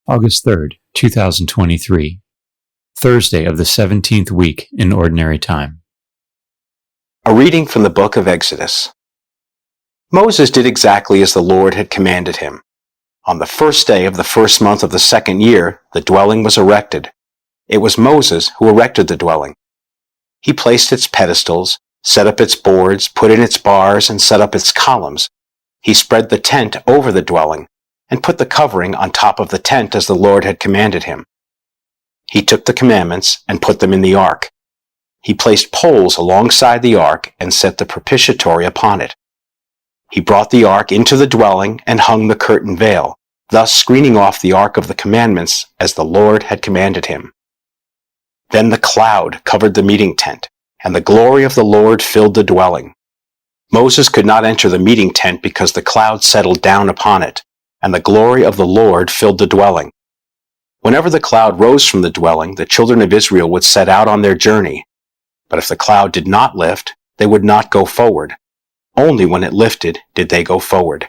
August 3rd, 2023, Thursday of the 17th week in Ordinary Time. A reading from the book of Exodus. Moses did exactly as the Lord had commanded him. On the first day of the first month of the second year, the dwelling was erected. It was Moses who erected the dwelling. He placed its pedestals, set up its boards, put in its bars, and set up its columns. He spread the tent over the dwelling, and put the covering on top of the tent as the Lord had commanded him. He took the commandments and put them in the ark. He placed poles alongside the ark and set the propitiatory upon it. He brought the ark into the dwelling and hung the curtain veil, thus screening off the ark of the commandments as the Lord had commanded him. Then the cloud covered the meeting tent, and the glory of the Lord filled the dwelling. Moses could not enter the meeting tent because the cloud settled down upon it, and the glory of the Lord filled the dwelling. Whenever the cloud rose from the dwelling, the children of Israel would set out on their journey. But if the cloud did not lift, they would not go forward. Only when it lifted did they go forward.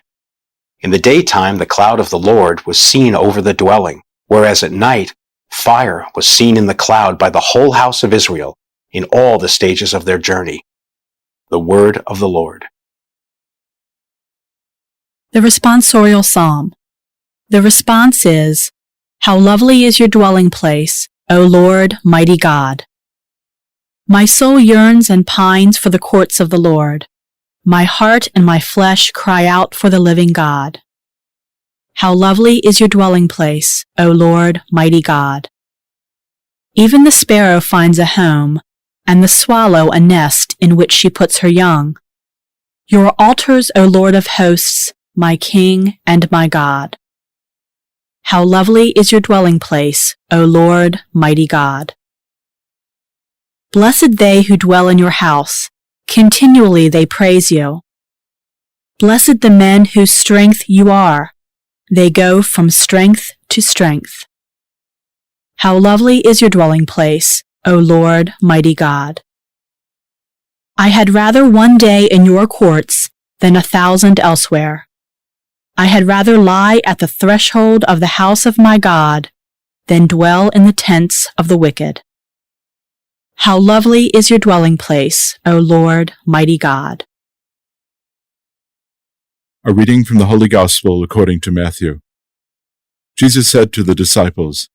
In the daytime, the cloud of the Lord was seen over the dwelling, whereas at night, fire was seen in the cloud by the whole house of Israel in all the stages of their journey. The word of the Lord. The responsorial psalm. The response is, "How lovely is your dwelling place, O Lord, mighty God. My soul yearns and pines for the courts of the Lord. My heart and my flesh cry out for the living God. How lovely is your dwelling place, O Lord, mighty God. Even the sparrow finds a home, and the swallow a nest in which she puts her young. Your altars, O Lord of hosts, my King and my God. How lovely is your dwelling place, O Lord, mighty God. Blessed they who dwell in your house, continually they praise you. Blessed the men whose strength you are, they go from strength to strength. How lovely is your dwelling place, O Lord, mighty God. I had rather one day in your courts than 1,000 elsewhere. I had rather lie at the threshold of the house of my God than dwell in the tents of the wicked. How lovely is your dwelling place, O Lord, mighty God." A reading from the Holy Gospel according to Matthew. Jesus said to the disciples,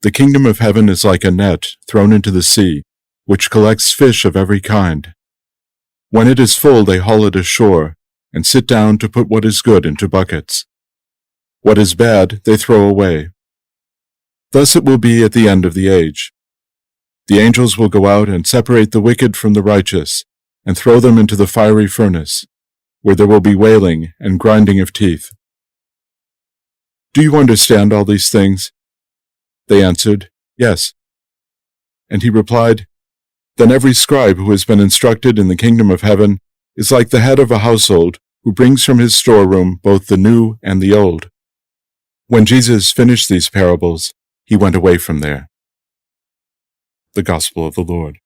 "The kingdom of heaven is like a net thrown into the sea, which collects fish of every kind. When it is full, they haul it ashore, and sit down to put what is good into buckets. What is bad they throw away. Thus it will be at the end of the age. The angels will go out and separate the wicked from the righteous, and throw them into the fiery furnace, where there will be wailing and grinding of teeth." "Do you understand all these things?" They answered, "Yes." And he replied, "Then every scribe who has been instructed in the kingdom of heaven is like the head of a household who brings from his storeroom both the new and the old." When Jesus finished these parables, he went away from there. The Gospel of the Lord.